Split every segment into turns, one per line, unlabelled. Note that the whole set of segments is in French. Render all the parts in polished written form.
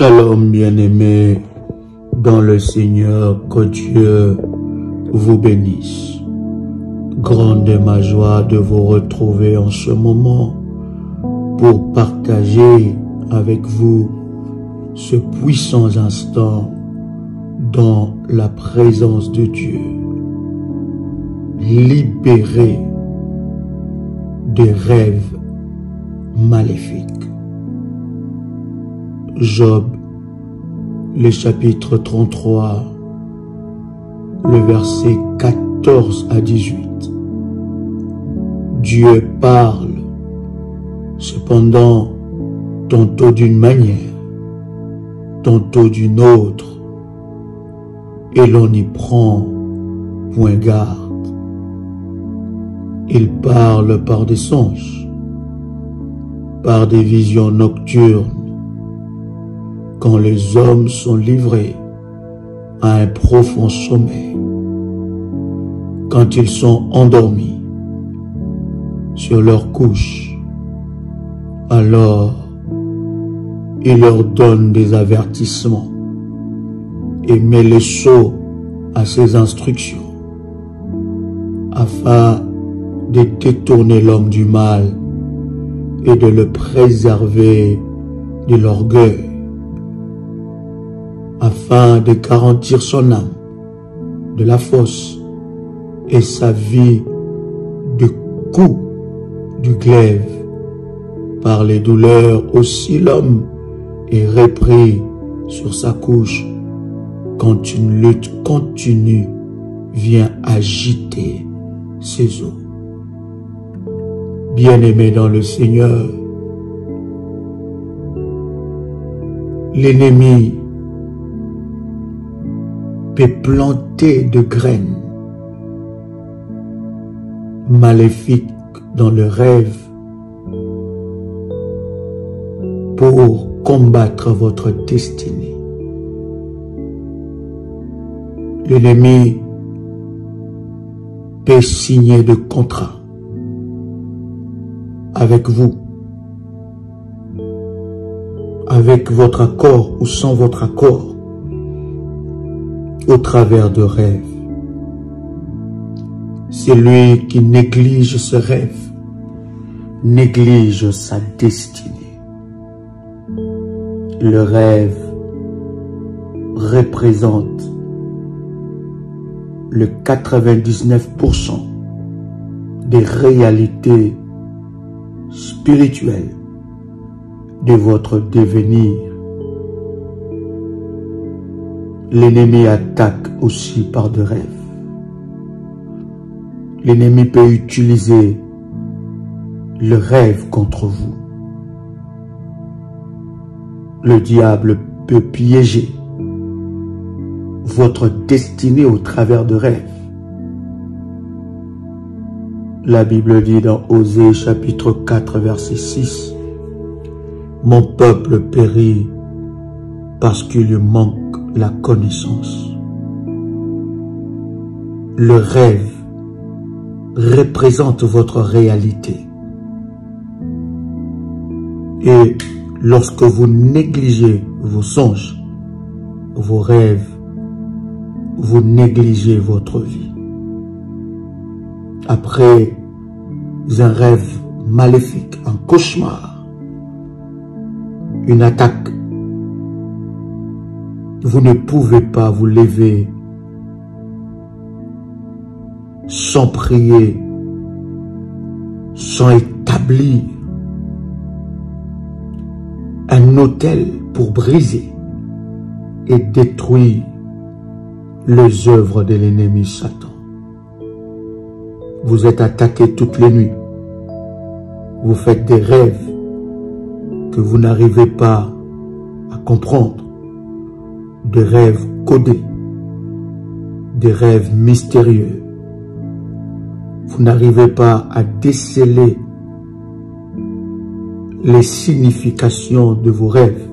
Shalom bien-aimés dans le Seigneur, que Dieu vous bénisse. Grande est ma joie de vous retrouver en ce moment pour partager avec vous ce puissant instant dans la présence de Dieu. Libéré des rêves maléfiques. Job, le chapitre 33, le verset 14 à 18. Dieu parle, cependant, tantôt d'une manière, tantôt d'une autre, et l'on y prend point garde. Il parle par des songes, par des visions nocturnes, quand les hommes sont livrés à un profond sommeil, quand ils sont endormis sur leur couche, alors il leur donne des avertissements et met le sceau à ses instructions, afin de détourner l'homme du mal et de le préserver de l'orgueil, afin de garantir son âme de la fosse et sa vie du coup du glaive. Par les douleurs aussi l'homme est repris sur sa couche quand une lutte continue vient agiter ses os. Bien-aimés dans le Seigneur, l'ennemi peut planter de graines maléfiques dans le rêve pour combattre votre destinée. L'ennemi peut signer de contrats avec vous, avec votre accord ou sans votre accord, au travers de rêves. Celui qui néglige ce rêve néglige sa destinée. Le rêve représente le 99% des réalités spirituelles de votre devenir. L'ennemi attaque aussi par des rêves. L'ennemi peut utiliser le rêve contre vous. Le diable peut piéger votre destinée au travers de rêves. La Bible dit dans Osée chapitre 4 verset 6, « Mon peuple périt parce qu'il lui manque la connaissance. » Le rêve représente votre réalité. Et lorsque vous négligez vos songes, vos rêves, vous négligez votre vie. Après un rêve maléfique, un cauchemar, une attaque, vous ne pouvez pas vous lever sans prier, sans établir un autel pour briser et détruire les œuvres de l'ennemi Satan. Vous êtes attaqué toutes les nuits. Vous faites des rêves que vous n'arrivez pas à comprendre. Des rêves codés, des rêves mystérieux. Vous n'arrivez pas à déceler les significations de vos rêves.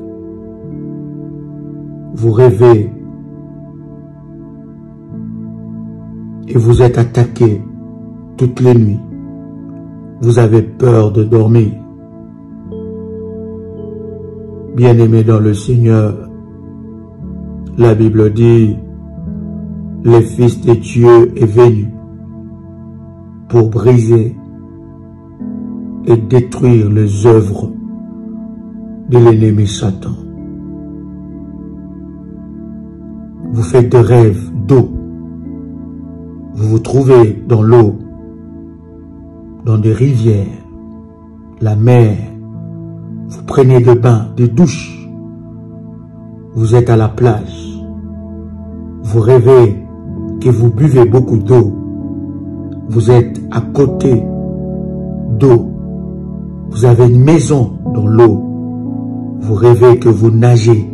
Vous rêvez et vous êtes attaqué toutes les nuits. Vous avez peur de dormir. Bien-aimés dans le Seigneur, la Bible dit, le Fils de Dieu est venu pour briser et détruire les œuvres de l'ennemi Satan. Vous faites des rêves d'eau. Vous vous trouvez dans l'eau, dans des rivières, la mer. Vous prenez des bains, des douches. Vous êtes à la plage. Vous rêvez que vous buvez beaucoup d'eau. Vous êtes à côté d'eau. Vous avez une maison dans l'eau. Vous rêvez que vous nagez.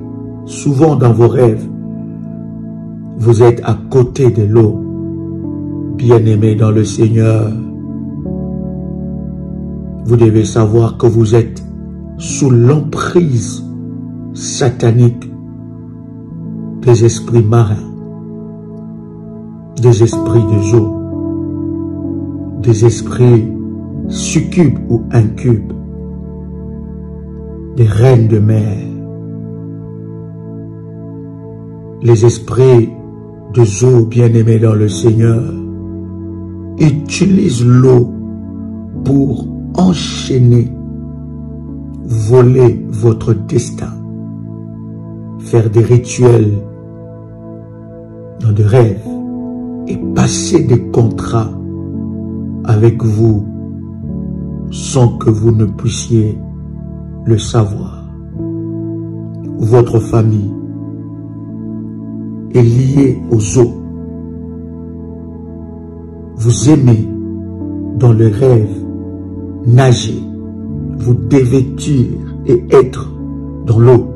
Souvent dans vos rêves, vous êtes à côté de l'eau. Bien-aimés dans le Seigneur, vous devez savoir que vous êtes sous l'emprise satanique des esprits marins, des esprits des eaux, des esprits succubes ou incubes, des reines de mer. Les esprits des eaux, bien-aimés dans le Seigneur, utilisent l'eau pour enchaîner, voler votre destin, faire des rituels dans des rêves et passer des contrats avec vous sans que vous ne puissiez le savoir. Votre famille est liée aux eaux. Vous aimez dans le rêve nager, vous dévêtir et être dans l'eau.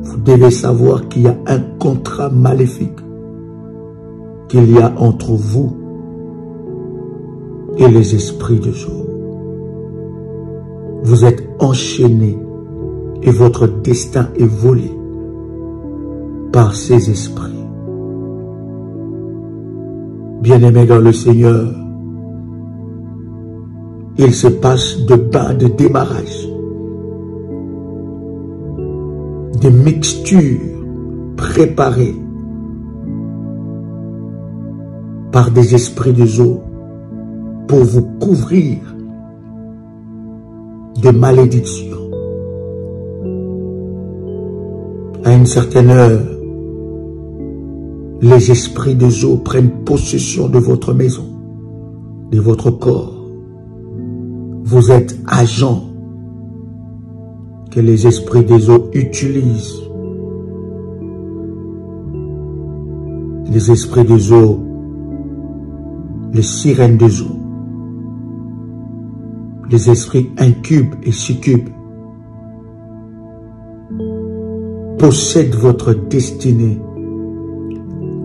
Vous devez savoir qu'il y a un contrat maléfique qu'il y a entre vous et les esprits de eau. Vous êtes enchaînés et votre destin est volé par ces esprits. Bien-aimés dans le Seigneur, il se passe de bains de démarrage, des mixtures préparées par des esprits de eau pour vous couvrir de malédictions. À une certaine heure, les esprits des eaux prennent possession de votre maison, de votre corps. Vous êtes agent que les esprits des eaux utilisent. Les esprits des eaux, les sirènes des eaux, les esprits incubes et succubes possèdent votre destinée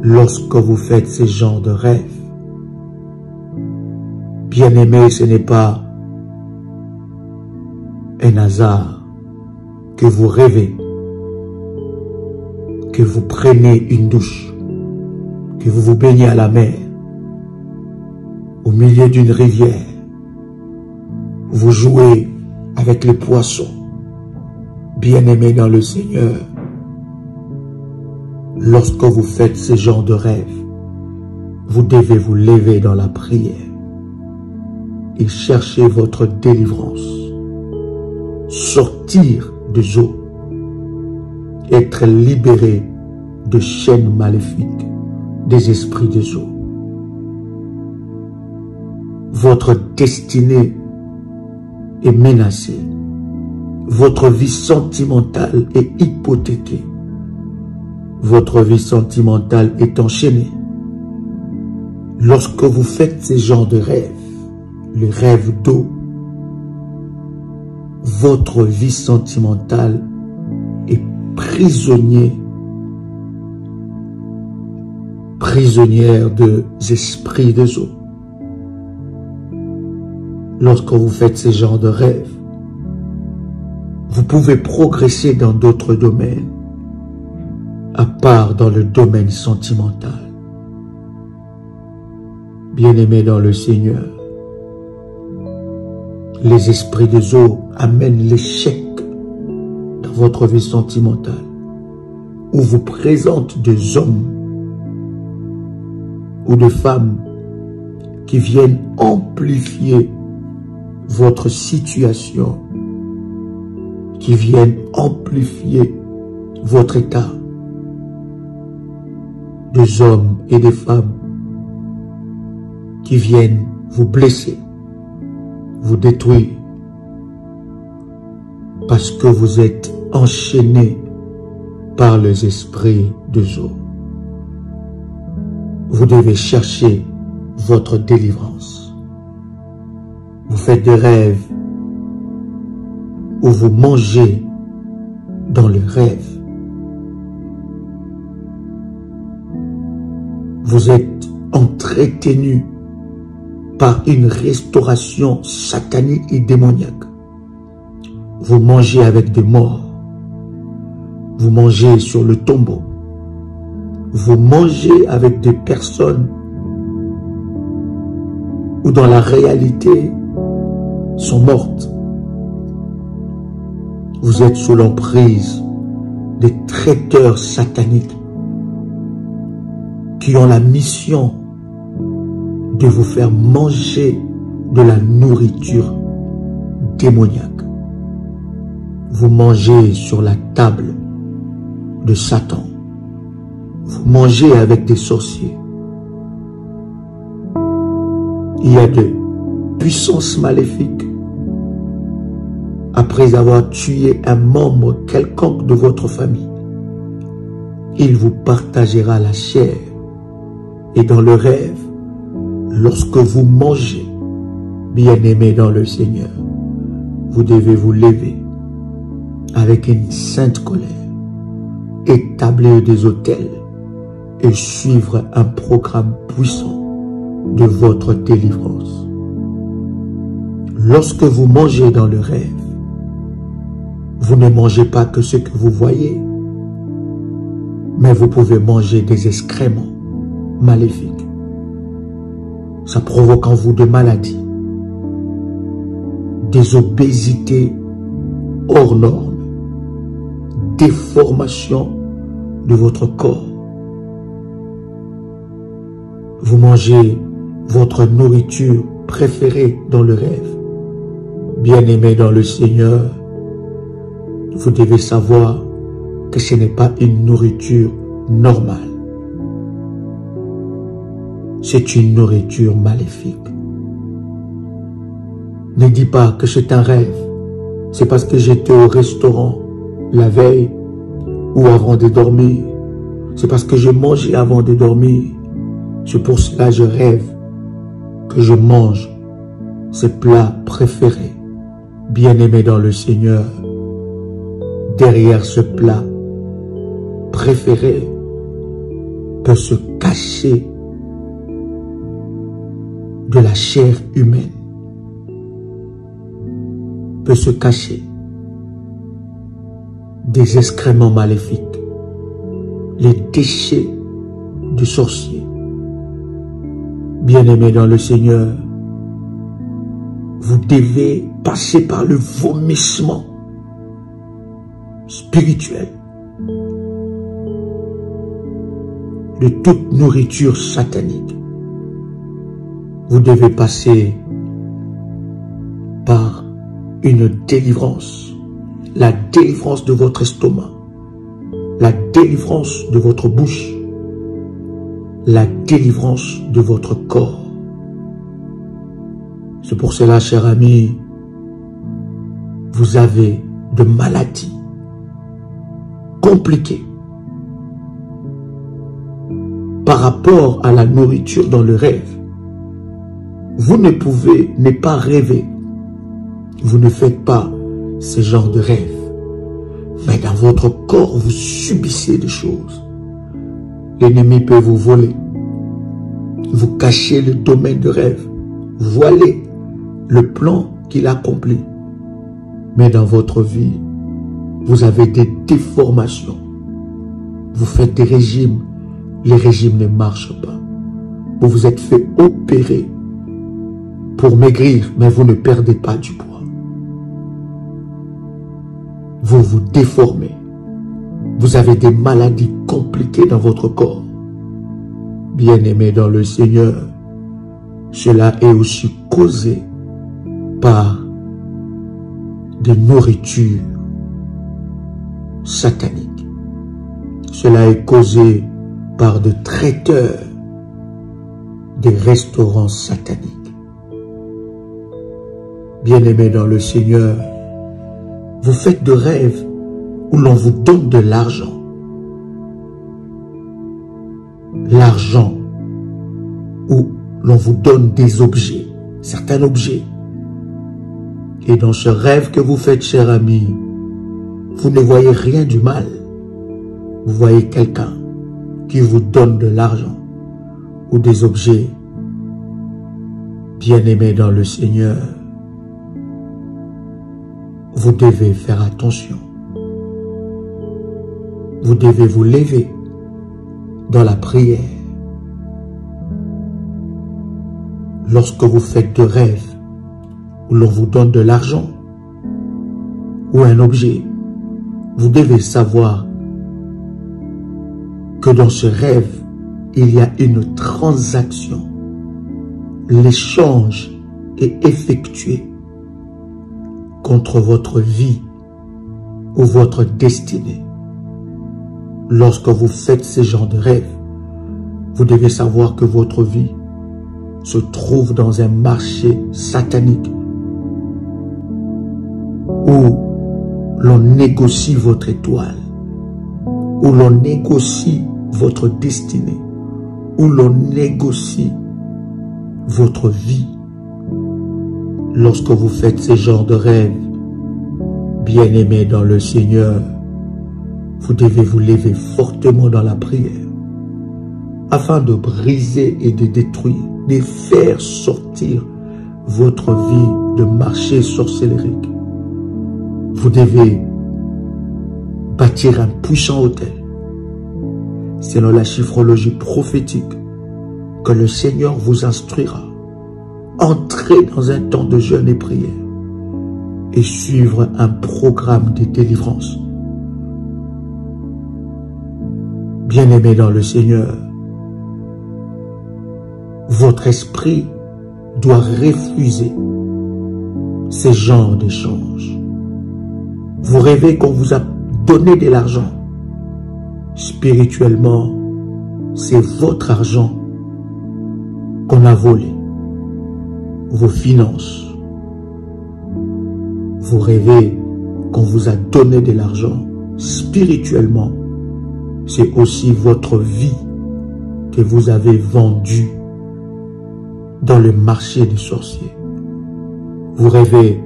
lorsque vous faites ce genre de rêve. Bien-aimé, ce n'est pas un hasard que vous rêvez, que vous prenez une douche, que vous vous baignez à la mer, au milieu d'une rivière, vous jouez avec les poissons. Bien-aimés dans le Seigneur, lorsque vous faites ce genre de rêve, vous devez vous lever dans la prière et chercher votre délivrance, sortir des eaux, être libéré de chaînes maléfiques des esprits des eaux. Votre destinée est menacée, votre vie sentimentale est hypothéquée, votre vie sentimentale est enchaînée. Lorsque vous faites ce genre de rêve, le rêve d'eau, votre vie sentimentale est prisonnière des esprits des eaux. Lorsque vous faites ce genre de rêve, vous pouvez progresser dans d'autres domaines, à part dans le domaine sentimental. Bien-aimés dans le Seigneur, les esprits des eaux amènent l'échec dans votre vie sentimentale, ou vous présente des hommes ou des femmes qui viennent amplifier votre situation, qui viennent amplifier votre état, des hommes et des femmes qui viennent vous blesser, vous détruire, parce que vous êtes enchaîné par les esprits des eaux. Vous devez chercher votre délivrance. Vous faites des rêves où vous mangez dans le rêve. Vous êtes entretenu par une restauration satanique et démoniaque. Vous mangez avec des morts. Vous mangez sur le tombeau. Vous mangez avec des personnes où dans la réalité sont mortes. Vous êtes sous l'emprise des traiteurs sataniques qui ont la mission de vous faire manger de la nourriture démoniaque. Vous mangez sur la table de Satan. Vous mangez avec des sorciers. Il y a de puissances maléfiques. Après avoir tué un membre quelconque de votre famille, il vous partagera la chair. Et dans le rêve, lorsque vous mangez, bien-aimé dans le Seigneur, vous devez vous lever avec une sainte colère, établir des autels et suivre un programme puissant de votre délivrance. Lorsque vous mangez dans le rêve, vous ne mangez pas que ce que vous voyez, mais vous pouvez manger des excréments maléfiques. Ça provoque en vous des maladies, des obésités hors normes, déformation de votre corps. Vous mangez votre nourriture préférée dans le rêve. Bien-aimé dans le Seigneur, vous devez savoir que ce n'est pas une nourriture normale. C'est une nourriture maléfique. Ne dis pas que c'est un rêve. C'est parce que j'étais au restaurant la veille ou avant de dormir. C'est parce que je mangeais avant de dormir. C'est pour cela que je rêve que je mange ces plats préférés. Bien-aimé dans le Seigneur, derrière ce plat préféré peut se cacher de la chair humaine, peut se cacher des excréments maléfiques, les déchets du sorcier. Bien-aimé dans le Seigneur, vous devez passer par le vomissement spirituel de toute nourriture satanique. Vous devez passer par une délivrance, la délivrance de votre estomac, la délivrance de votre bouche, la délivrance de votre corps. C'est pour cela, cher ami, vous avez de maladies compliquées par rapport à la nourriture dans le rêve. Vous ne pouvez ne pas rêver. Vous ne faites pas ce genre de rêve. Mais dans votre corps, vous subissez des choses. L'ennemi peut vous voler. Vous cachez le domaine de rêve. Voilez le plan qu'il accomplit. Mais dans votre vie, vous avez des déformations. Vous faites des régimes. Les régimes ne marchent pas. Vous vous êtes fait opérer pour maigrir, mais vous ne perdez pas du poids. vous vous déformez. Vous avez des maladies compliquées dans votre corps. Bien-aimés dans le Seigneur, cela est aussi causé par des nourritures sataniques. Cela est causé par de traiteurs des restaurants sataniques. Bien-aimés dans le Seigneur, vous faites de rêves où l'on vous donne de l'argent. L'argent où l'on vous donne des objets, certains objets. Et dans ce rêve que vous faites, cher ami, vous ne voyez rien du mal. Vous voyez quelqu'un qui vous donne de l'argent ou des objets. Bien-aimés dans le Seigneur, vous devez faire attention. Vous devez vous lever dans la prière. Lorsque vous faites de rêves où l'on vous donne de l'argent ou un objet, vous devez savoir que dans ce rêve, il y a une transaction. L'échange est effectué contre votre vie ou votre destinée. Lorsque vous faites ce genre de rêve, vous devez savoir que votre vie se trouve dans un marché satanique où l'on négocie votre étoile, où l'on négocie votre destinée, où l'on négocie votre vie. Lorsque vous faites ce genre de rêve, bien-aimés dans le Seigneur, vous devez vous lever fortement dans la prière afin de briser et de détruire, de faire sortir votre vie de marché sorcellerie. Vous devez bâtir un puissant autel selon la chiffrologie prophétique que le Seigneur vous instruira. Entrez dans un temps de jeûne et prière et suivre un programme de délivrance. Bien-aimés dans le Seigneur, votre esprit doit refuser ce genre d'échange. Vous rêvez qu'on vous a donné de l'argent. Spirituellement, c'est votre argent qu'on a volé. Vos finances. Vous rêvez qu'on vous a donné de l'argent. Spirituellement, c'est aussi votre vie que vous avez vendue dans le marché des sorciers. Vous rêvez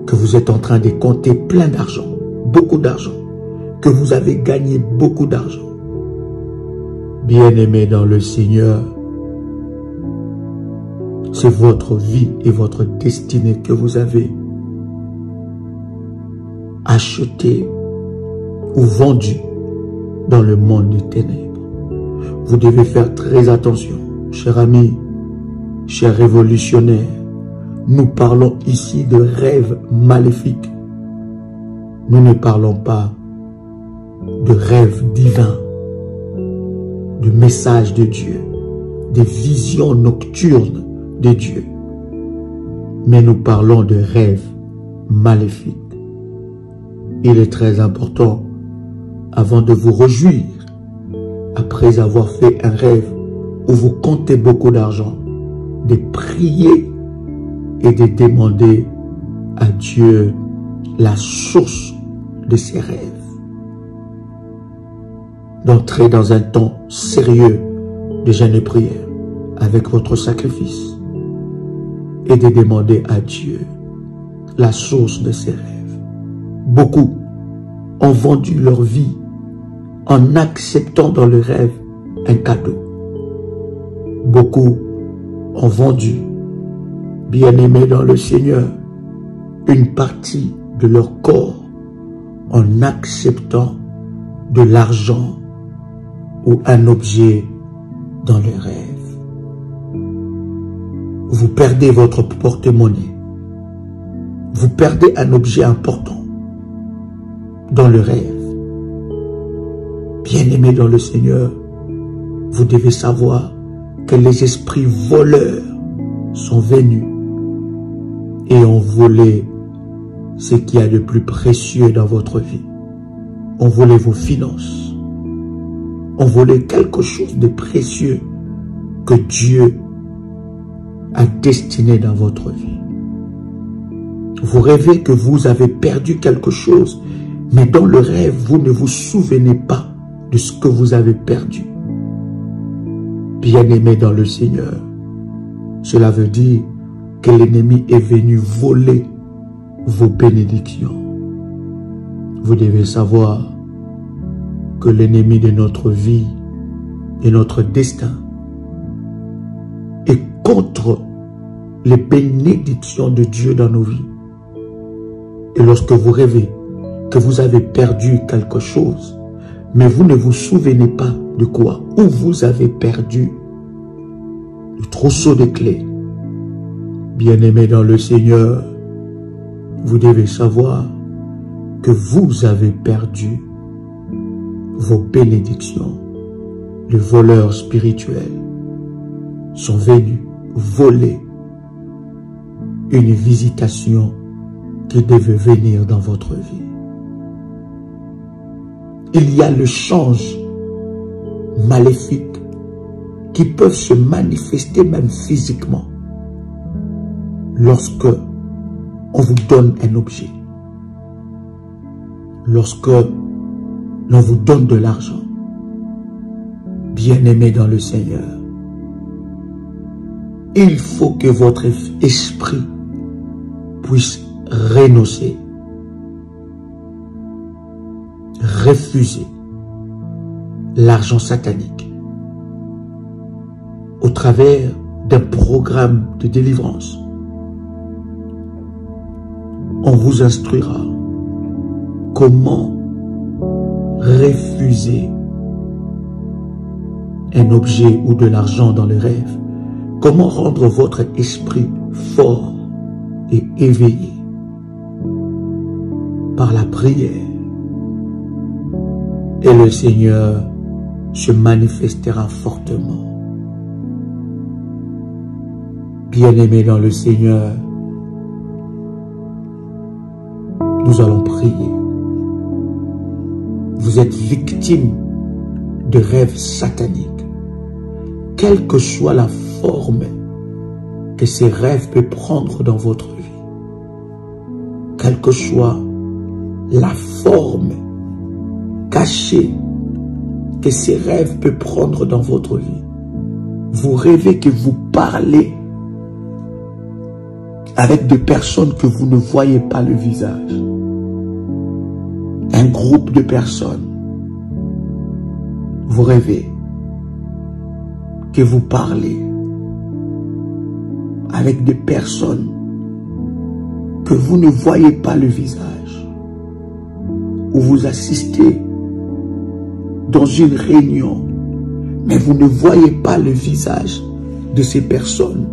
que vous êtes en train de compter plein d'argent, beaucoup d'argent, que vous avez gagné beaucoup d'argent. Bien-aimés dans le Seigneur, c'est votre vie et votre destinée que vous avez acheté ou vendu dans le monde des ténèbres. Vous devez faire très attention, chers amis, chers révolutionnaires. Nous parlons ici de rêves maléfiques. Nous ne parlons pas de rêves divins, de messages de Dieu, des visions nocturnes de Dieu. Mais nous parlons de rêves maléfiques. Il est très important, avant de vous réjouir, après avoir fait un rêve où vous comptez beaucoup d'argent, de prier et de demander à Dieu la source de ces rêves. D'entrer dans un temps sérieux de jeûne et prière avec votre sacrifice et de demander à Dieu la source de ces rêves. Beaucoup ont vendu leur vie en acceptant dans le rêve un cadeau. Beaucoup ont vendu, bien-aimés dans le Seigneur, une partie de leur corps en acceptant de l'argent ou un objet dans le rêve. Vous perdez votre porte-monnaie. Vous perdez un objet important. dans le rêve. Bien-aimés dans le Seigneur, vous devez savoir que les esprits voleurs sont venus et ont volé ce qu'il y a de plus précieux dans votre vie. Ont volé vos finances. Ont volé quelque chose de précieux que Dieu a destiné dans votre vie. Vous rêvez que vous avez perdu quelque chose, mais dans le rêve, vous ne vous souvenez pas de ce que vous avez perdu. Bien-aimés dans le Seigneur, cela veut dire que l'ennemi est venu voler vos bénédictions. Vous devez savoir que l'ennemi de notre vie et notre destin est contre les bénédictions de Dieu dans nos vies. Et lorsque vous rêvez que vous avez perdu quelque chose, mais vous ne vous souvenez pas de quoi, où vous avez perdu le trousseau de clés. Bien-aimés dans le Seigneur, vous devez savoir que vous avez perdu vos bénédictions. Les voleurs spirituels sont venus voler une visitation qui devait venir dans votre vie. Il y a le change maléfique qui peuvent se manifester même physiquement lorsque on vous donne un objet, lorsque l'on vous donne de l'argent. Bien-aimés dans le Seigneur, il faut que votre esprit puisse renoncer, refuser l'argent satanique au travers d'un programme de délivrance. On vous instruira comment refuser un objet ou de l'argent dans le rêve, comment rendre votre esprit fort et éveillé par la prière. Et le Seigneur se manifestera fortement. Bien-aimés dans le Seigneur, nous allons prier. Vous êtes victime de rêves sataniques. Quelle que soit la forme que ces rêves peuvent prendre dans votre vie, quelle que soit la forme cachée que ces rêves peuvent prendre dans votre vie, vous rêvez que vous parlez avec des personnes que vous ne voyez pas le visage, un groupe de personnes. Vous rêvez que vous parlez avec des personnes que vous ne voyez pas le visage, ou vous assistez dans une réunion, mais vous ne voyez pas le visage de ces personnes.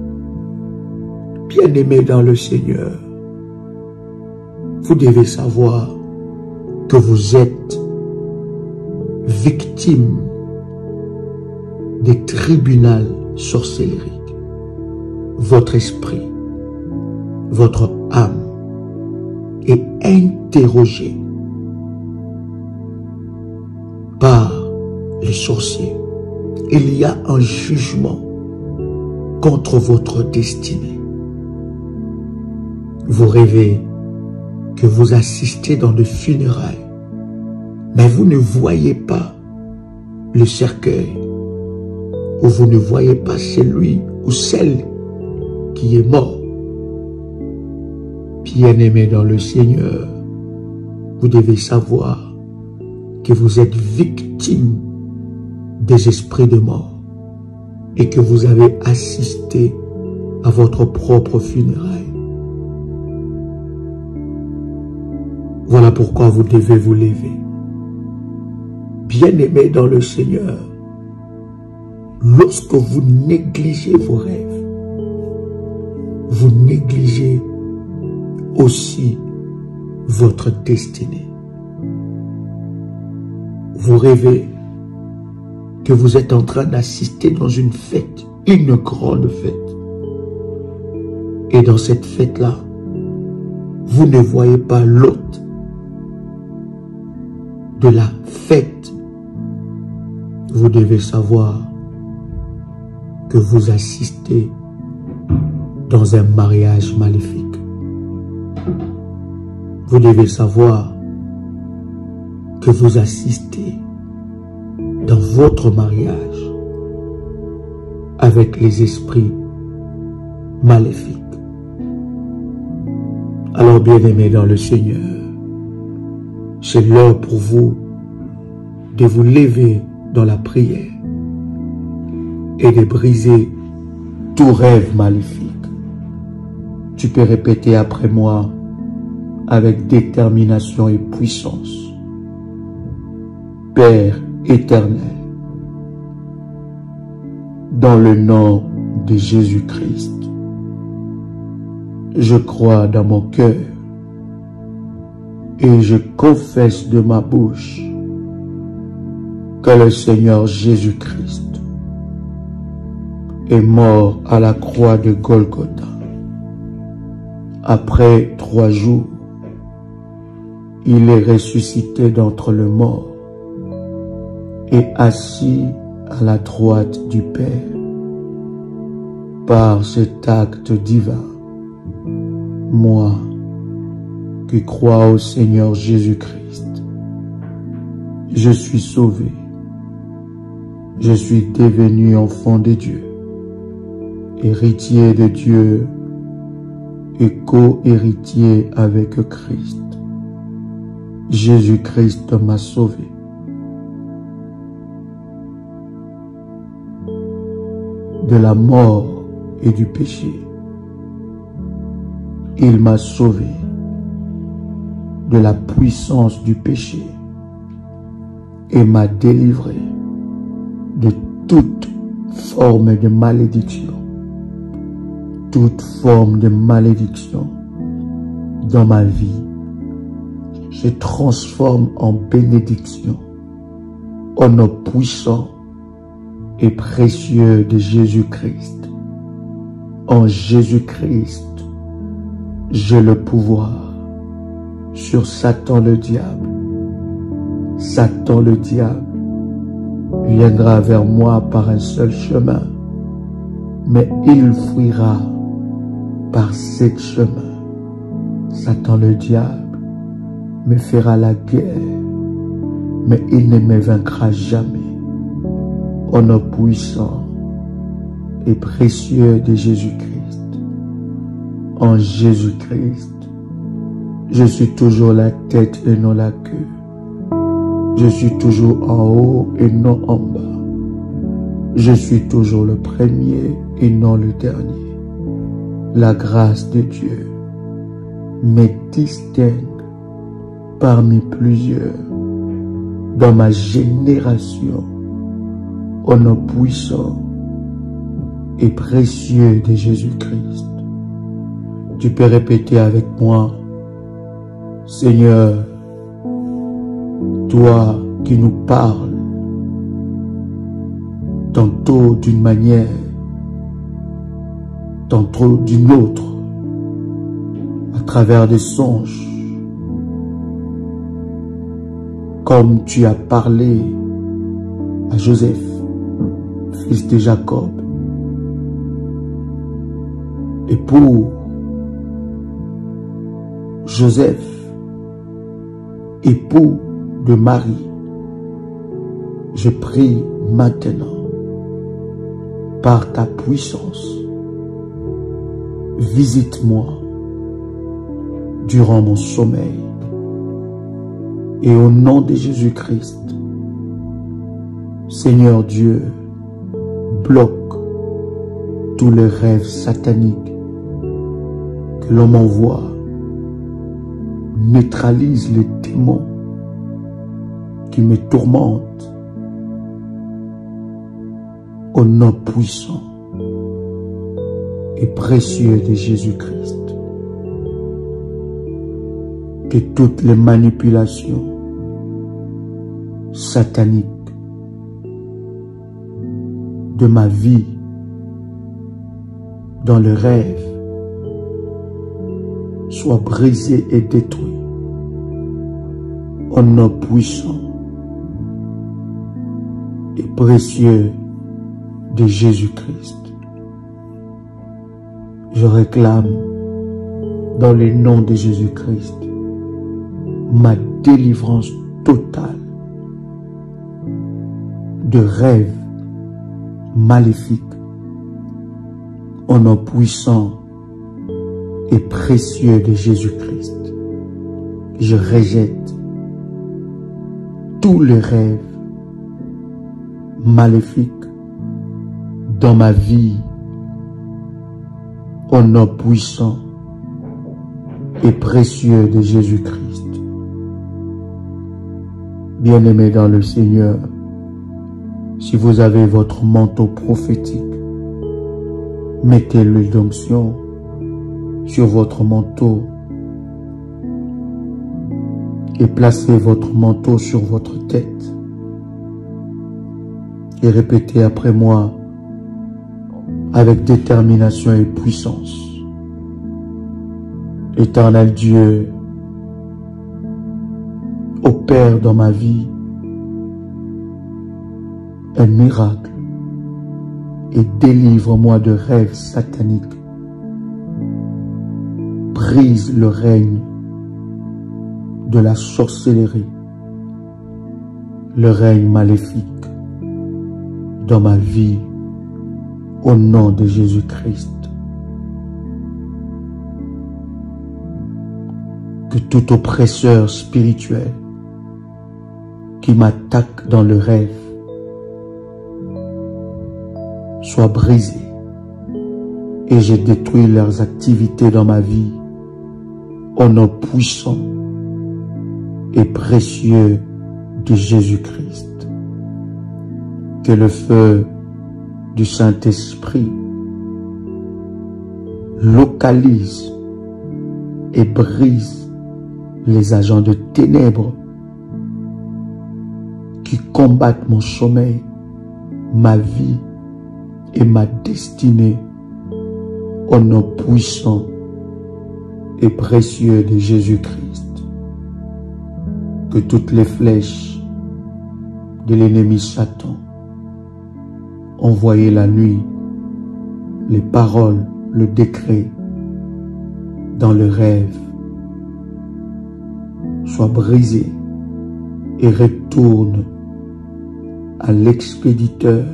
Bien-aimés dans le Seigneur, vous devez savoir que vous êtes victime des tribunaux sorcelleries. Votre esprit, votre âme est interrogé par les sorciers. Il y a un jugement contre votre destinée. Vous rêvez que vous assistez dans des funérailles, mais vous ne voyez pas le cercueil, ou vous ne voyez pas celui ou celle qui est mort. Bien-aimés dans le Seigneur, vous devez savoir que vous êtes victime des esprits de mort et que vous avez assisté à votre propre funérailles. Voilà pourquoi vous devez vous lever. Bien-aimés dans le Seigneur, lorsque vous négligez vos rêves, vous négligez aussi votre destinée. Vous rêvez que vous êtes en train d'assister dans une fête, une grande fête. Et dans cette fête-là, vous ne voyez pas l'hôte de la fête. Vous devez savoir que vous assistez dans un mariage maléfique. Vous devez savoir que vous assistez dans votre mariage avec les esprits maléfiques. Alors, bien-aimés dans le Seigneur, c'est l'heure pour vous de vous lever dans la prière et de briser tout rêve maléfique. Tu peux répéter après moi avec détermination et puissance. Père éternel, dans le nom de Jésus-Christ, je crois dans mon cœur et je confesse de ma bouche que le Seigneur Jésus-Christ est mort à la croix de Golgotha. Après 3 jours, il est ressuscité d'entre les morts et assis à la droite du Père. Par cet acte divin, moi qui crois au Seigneur Jésus-Christ, je suis sauvé. Je suis devenu enfant de Dieu, héritier de Dieu et co-héritier avec Christ. Jésus-Christ m'a sauvé. De la mort et du péché. Il m'a sauvé de la puissance du péché et m'a délivré de toute forme de malédiction. Toute forme de malédiction dans ma vie, je transforme en bénédiction au nom puissant et précieux de Jésus-Christ. En Jésus-Christ, j'ai le pouvoir sur Satan le diable. Satan le diable viendra vers moi par un seul chemin, mais il fuira par 7 chemins. Satan le diable me fera la guerre, mais il ne me vaincra jamais. Au nom puissant et précieux de Jésus-Christ. En Jésus-Christ, je suis toujours la tête et non la queue. Je suis toujours en haut et non en bas. Je suis toujours le premier et non le dernier. La grâce de Dieu me distingue parmi plusieurs dans ma génération. Au nom puissant et précieux de Jésus-Christ. Tu peux répéter avec moi, Seigneur, toi qui nous parles, tantôt d'une manière, tantôt d'une autre, à travers des songes, comme tu as parlé à Joseph, fils de Jacob, et pour Joseph, époux de Marie, je prie maintenant, par ta puissance, visite-moi durant mon sommeil, et au nom de Jésus-Christ, Seigneur Dieu, bloque tous les rêves sataniques que l'on m'envoie, neutralise les démons qui me tourmentent au nom puissant et précieux de Jésus-Christ. Que toutes les manipulations satanique de ma vie, dans le rêve, soit brisé et détruit au nom puissant et précieux de Jésus-Christ. Je réclame dans le nom de Jésus-Christ ma délivrance totale de rêves maléfiques au nom puissant et précieux de Jésus-Christ. Je rejette tous les rêves maléfiques dans ma vie au nom puissant et précieux de Jésus-Christ. Bien-aimés dans le Seigneur, si vous avez votre manteau prophétique, mettez l'huile d'onction sur votre manteau et placez votre manteau sur votre tête et répétez après moi avec détermination et puissance. Éternel Dieu, opère dans ma vie un miracle et délivre-moi de rêves sataniques. Brise le règne de la sorcellerie, le règne maléfique dans ma vie au nom de Jésus-Christ. Que tout oppresseur spirituel qui m'attaque dans le rêve soit brisé et j'ai détruit leurs activités dans ma vie au nom puissant et précieux de Jésus-Christ. Que le feu du Saint-Esprit localise et brise les agents de ténèbres qui combattent mon sommeil, ma vie et ma destinée au nom puissant et précieux de Jésus-Christ. Que toutes les flèches de l'ennemi Satan envoyées la nuit, les paroles, le décret dans le rêve soient brisées et retournent à l'expéditeur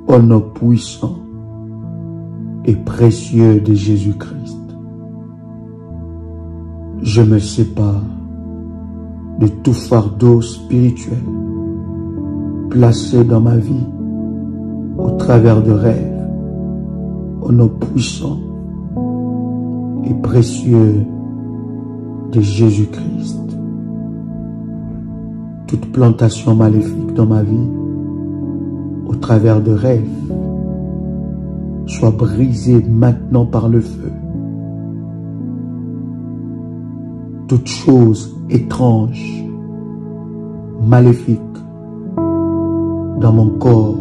au nom puissant et précieux de Jésus-Christ. Je me sépare de tout fardeau spirituel placé dans ma vie au travers de rêves au nom puissant et précieux de Jésus-Christ. Toute plantation maléfique dans ma vie au travers de rêves soit brisée maintenant par le feu. Toute chose étrange, maléfique dans mon corps,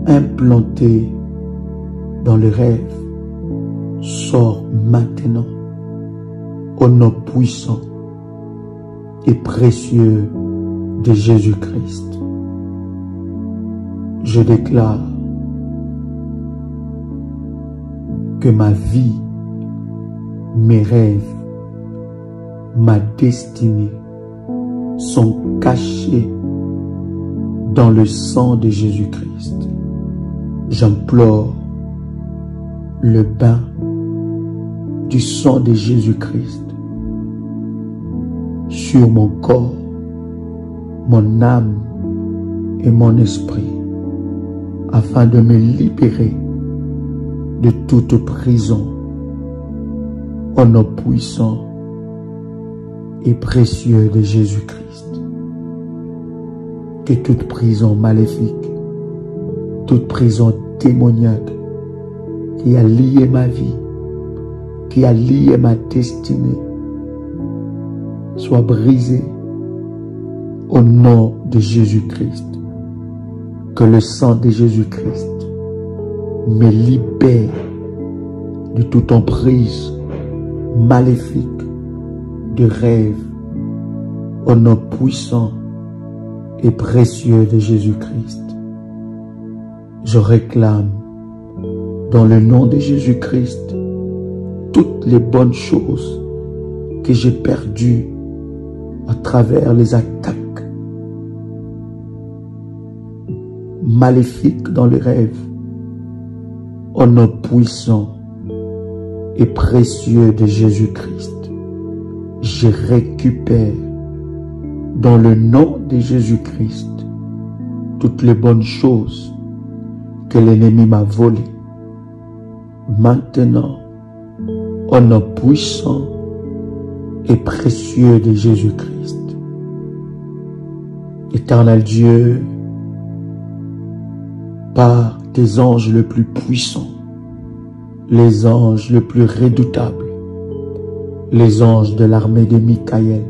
implantée dans le rêve, sort maintenant au nom puissant et précieux de Jésus-Christ. Je déclare que ma vie, mes rêves, ma destinée sont cachés dans le sang de Jésus-Christ. J'implore le bain du sang de Jésus-Christ sur mon corps, mon âme et mon esprit, afin de me libérer de toute prison au nom puissant et précieux de Jésus-Christ. Que toute prison maléfique, toute prison démoniaque qui a lié ma vie, qui a lié ma destinée, soit brisée au nom de Jésus-Christ. Que le sang de Jésus-Christ me libère de toute emprise maléfique de rêve au nom puissant et précieux de Jésus-Christ. Je réclame dans le nom de Jésus-Christ toutes les bonnes choses que j'ai perdues à travers les attaques maléfiques dans les rêves. Au nom puissant et précieux de Jésus-Christ, je récupère dans le nom de Jésus-Christ toutes les bonnes choses que l'ennemi m'a volées. Maintenant, au nom puissant et précieux de Jésus-Christ, Éternel Dieu, par tes anges les plus puissants, les anges les plus redoutables, les anges de l'armée de Michael,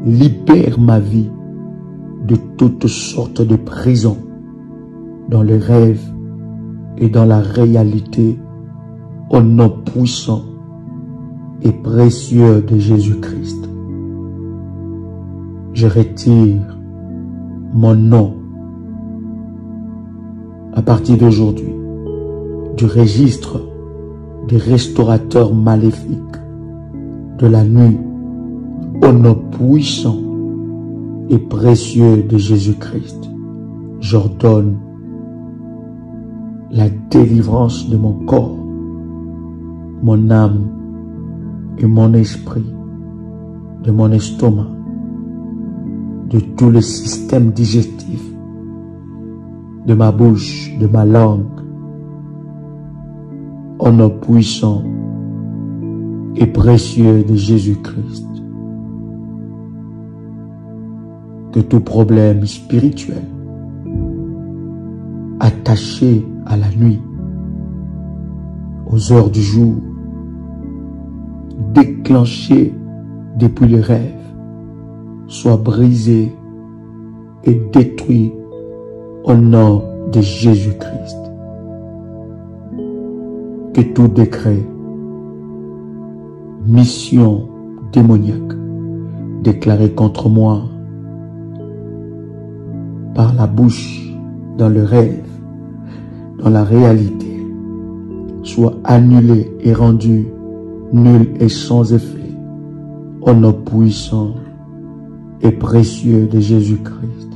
libère ma vie de toutes sortes de prisons, dans le rêve et dans la réalité, au nom puissant et précieux de Jésus-Christ. Je retire mon nom à partir d'aujourd'hui du registre des restaurateurs maléfiques de la nuit, au nom puissant et précieux de Jésus-Christ. J'ordonne la délivrance de mon corps, mon âme et mon esprit, de mon estomac, de tout le système digestif, de ma bouche, de ma langue, au nom puissant et précieux de Jésus-Christ. Que tout problème spirituel attaché à la nuit, aux heures du jour, déclenché depuis le rêve, soit brisé et détruit au nom de Jésus-Christ. Que tout décret, mission démoniaque déclarée contre moi par la bouche, dans le rêve, dans la réalité, soit annulé et rendu nul et sans effet au nom puissant et précieux de Jésus-Christ.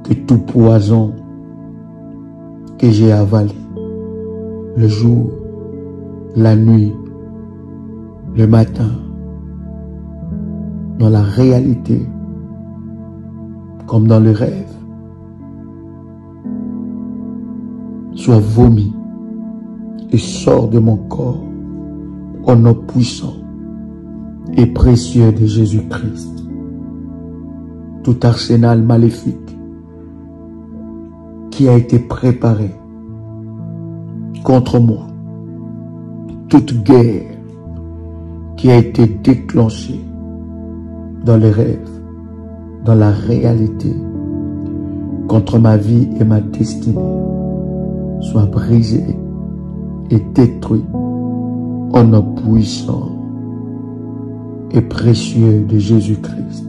Que tout poison que j'ai avalé le jour, la nuit, le matin, dans la réalité comme dans le rêve, soit vomi et sort de mon corps au nom puissant et précieux de Jésus-Christ. Tout arsenal maléfique qui a été préparé contre moi, toute guerre qui a été déclenchée dans les rêves, dans la réalité, contre ma vie et ma destinée, soit brisée et détruite au nom puissant et précieux de Jésus-Christ.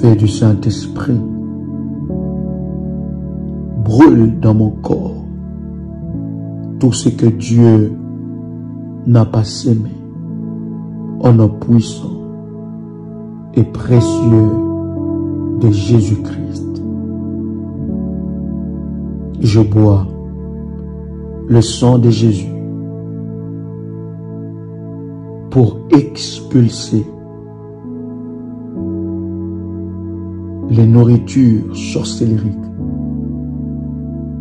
Feu du Saint-Esprit, brûle dans mon corps tout ce que Dieu n'a pas sémé au nom puissant et précieux de Jésus-Christ. Je bois le sang de Jésus pour expulser les nourritures sorcelleries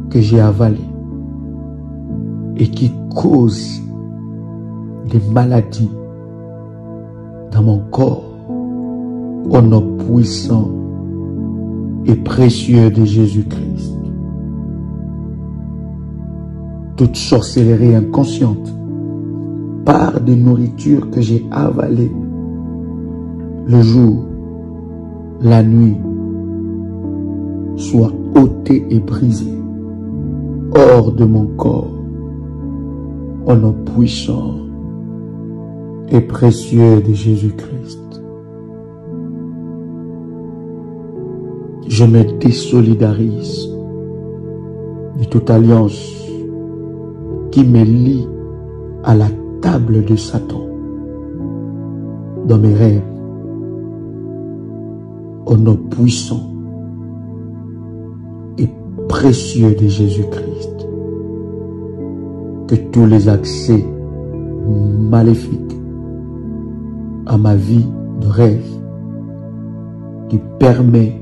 que j'ai avalées et qui causent des maladies dans mon corps au nom puissant et précieux de Jésus-Christ. toute sorcellerie inconsciente par des nourritures que j'ai avalées le jour, la nuit, soit ôté et brisé hors de mon corps, au nom puissant et précieux de Jésus-Christ. Je me désolidarise de toute alliance qui me lie à la table de Satan dans mes rêves, au nom puissant et précieux de Jésus-Christ. Que tous les accès maléfiques à ma vie de rêve qui permet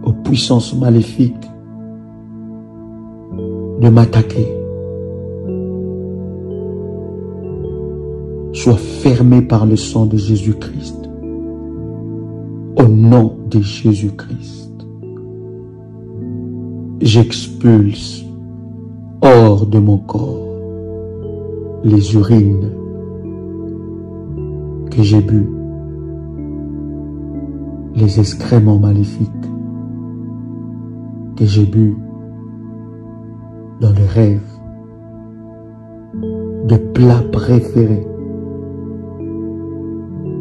aux puissances maléfiques de m'attaquer soient fermés par le sang de Jésus-Christ. Au nom de Jésus-Christ, j'expulse hors de mon corps les urines que j'ai bu, les excréments maléfiques que j'ai bu dans le rêve, de plats préférés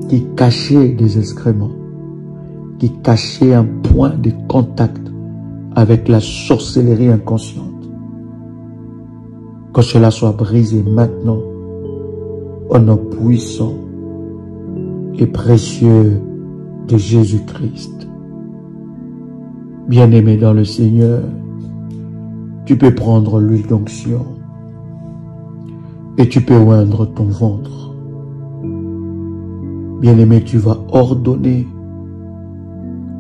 qui cachaient des excréments, qui cachaient un point de contact avec la sorcellerie inconsciente. Que cela soit brisé maintenant au nom puissant et précieux de Jésus-Christ. Bien-aimé dans le Seigneur, tu peux prendre l'huile d'onction et tu peux oindre ton ventre. Bien-aimé, tu vas ordonner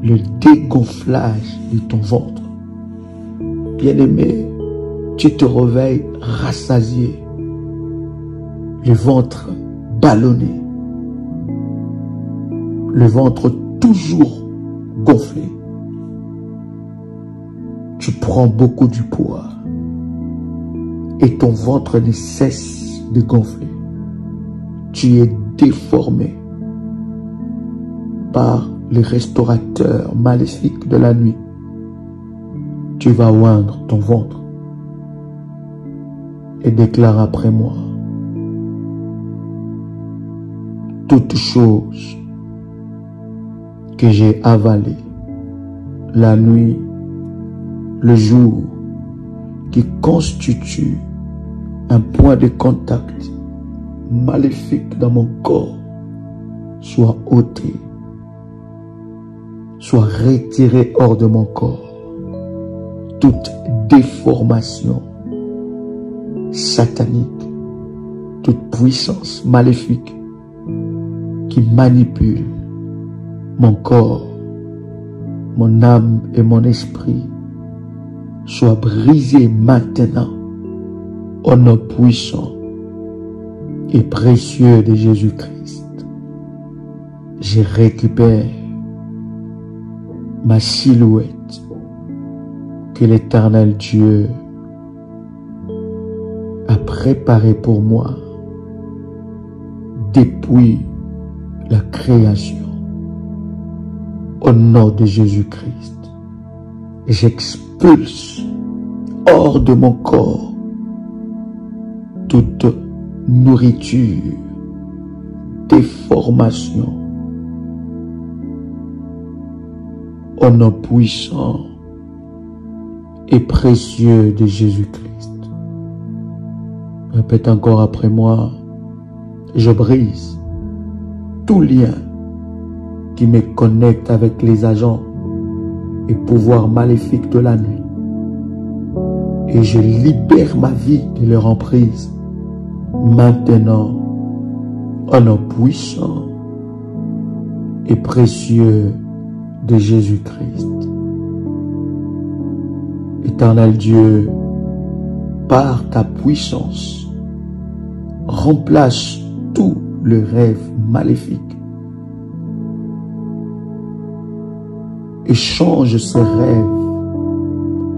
le dégonflage de ton ventre. Bien-aimé, tu te réveilles rassasié, le ventre ballonné, le ventre toujours gonflé. Tu prends beaucoup du poids et ton ventre ne cesse de gonfler. Tu es déformé par les restaurateurs maléfiques de la nuit. Tu vas oindre ton ventre et déclare après moi: toute chose que j'ai avalée la nuit, le jour, qui constitue un point de contact maléfique dans mon corps, soit ôté, soit retiré hors de mon corps. Toute déformation satanique, toute puissance maléfique qui manipule mon corps, mon âme et mon esprit, soit brisée maintenant au nom puissant et précieux de Jésus-Christ. Je récupère ma silhouette que l'Éternel Dieu a préparée pour moi depuis la création. Au nom de Jésus-Christ, j'expulse hors de mon corps toute nourriture, déformation, au nom puissant et précieux de Jésus-Christ. Répète encore après moi: je brise tout lien qui me connecte avec les agents et pouvoirs maléfiques de la nuit. Et je libère ma vie de leur emprise maintenant, au nom puissant et précieux de Jésus-Christ. Éternel Dieu, par ta puissance, remplace tout le rêve maléfique et change ces rêves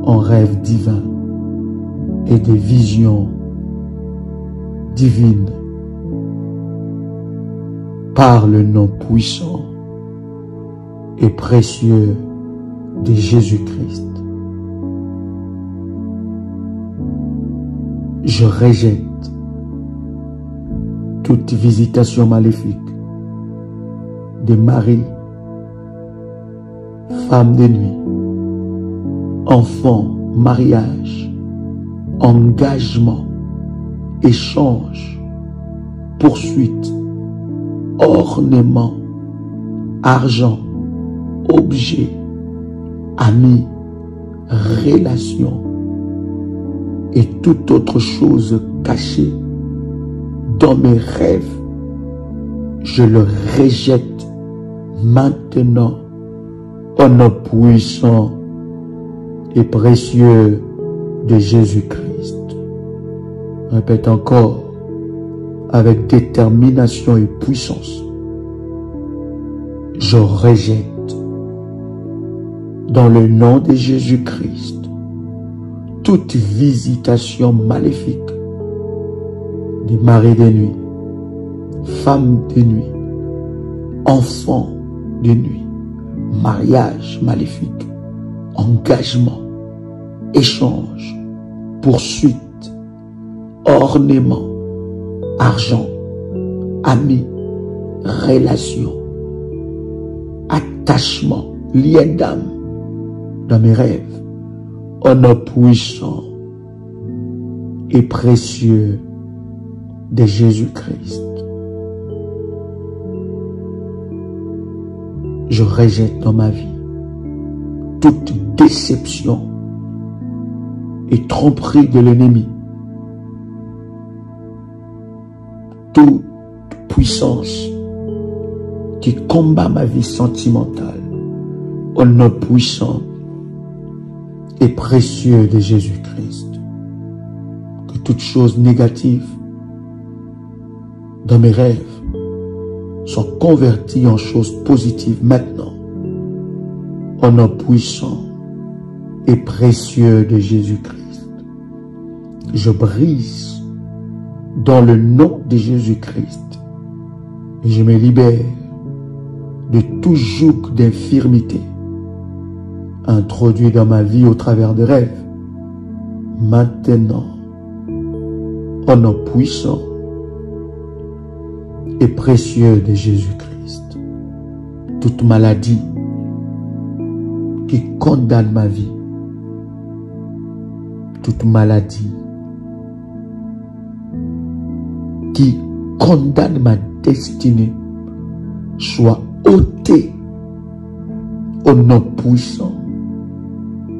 en rêves divins et des visions divines par le nom puissant et précieux de Jésus-Christ. Je rejette toute visitation maléfique de mari, femme de nuit, enfant, mariage, engagement, échange, poursuite, ornement, argent, objet, amis, relation et toute autre chose cachée dans mes rêves. Je le rejette maintenant au nom puissant et précieux de Jésus-Christ. Répète encore avec détermination et puissance. Je rejette dans le nom de Jésus-Christ toute visitation maléfique des maris de nuit, femmes de nuit, enfants de nuit, mariage maléfique, engagement, échange, poursuite, ornement, argent, amis, relation, attachement, lien d'âme dans mes rêves, au nom puissant et précieux de Jésus-Christ. Je rejette dans ma vie toute déception et tromperie de l'ennemi, toute puissance qui combat ma vie sentimentale au nom puissant et précieux de Jésus-Christ. Que toute chose négative dans mes rêves soit convertie en choses positives maintenant au nom puissant et précieux de Jésus-Christ. Je brise dans le nom de Jésus-Christ et je me libère de tout joug d'infirmité introduit dans ma vie au travers des rêves. Maintenant, au nom puissant et précieux de Jésus-Christ, toute maladie qui condamne ma vie, toute maladie qui condamne ma destinée, soit ôtée au nom puissant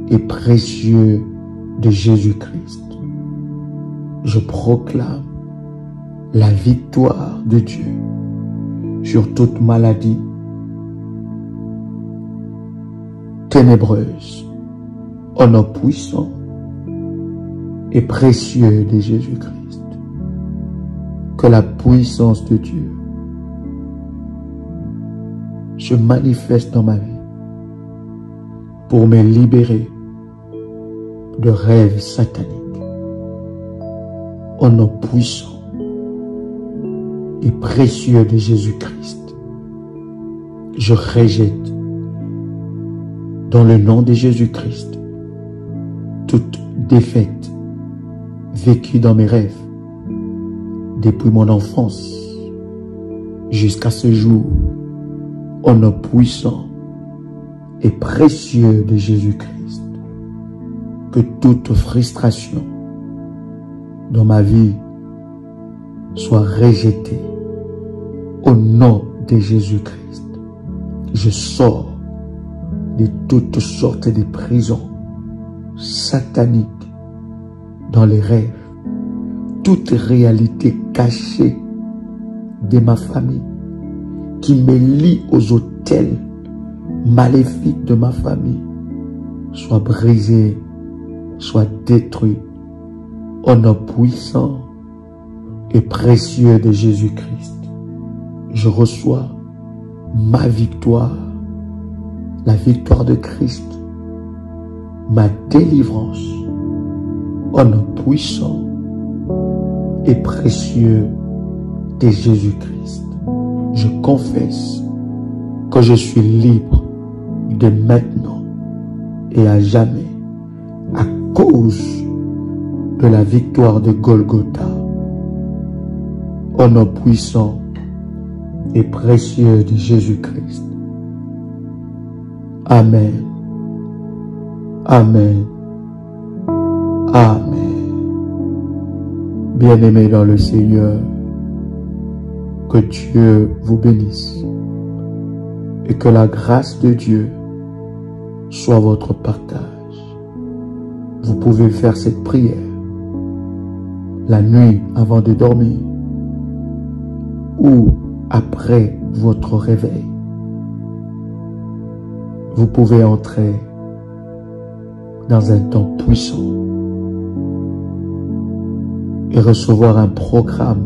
et précieux de Jésus-Christ. Je proclame la victoire de Dieu sur toute maladie ténébreuse au nom puissant et précieux de Jésus-Christ. Que la puissance de Dieu se manifeste dans ma vie pour me libérer de rêves sataniques. Au nom puissant et précieux de Jésus-Christ, je rejette dans le nom de Jésus-Christ toute défaite vécue dans mes rêves depuis mon enfance jusqu'à ce jour. Au nom puissant et précieux de Jésus-Christ, que toute frustration dans ma vie soit rejetée au nom de Jésus-Christ. Je sors de toutes sortes de prisons sataniques dans les rêves, toute réalité cachée de ma famille qui me lie aux autels maléfiques de ma famille soit brisée, soit détruite au nom puissant et précieux de Jésus-Christ. Je reçois ma victoire, la victoire de Christ, ma délivrance au nom puissant et précieux de Jésus-Christ. Je confesse que je suis libre de maintenant et à jamais, à cause de la victoire de Golgotha. Au nom puissant et précieux de Jésus-Christ. Amen. Amen. Amen. Bien-aimés dans le Seigneur, que Dieu vous bénisse et que la grâce de Dieu soit votre partage. Vous pouvez faire cette prière la nuit avant de dormir ou après votre réveil. Vous pouvez entrer dans un temps puissant et recevoir un programme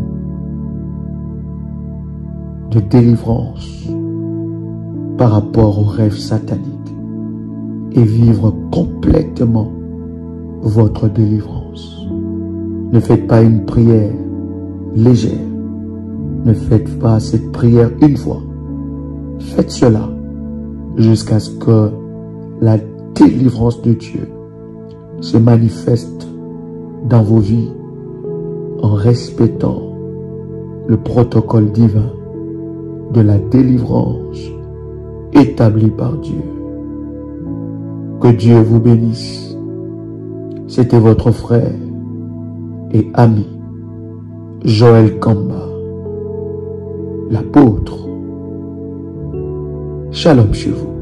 de délivrance par rapport aux rêves sataniques et vivre complètement votre délivrance. Ne faites pas une prière légère. Ne faites pas cette prière une fois. Faites cela jusqu'à ce que la délivrance de Dieu se manifeste dans vos vies en respectant le protocole divin de la délivrance établi par Dieu. Que Dieu vous bénisse. C'était votre frère et ami Joël Kamba, l'apôtre. Shalom chez vous.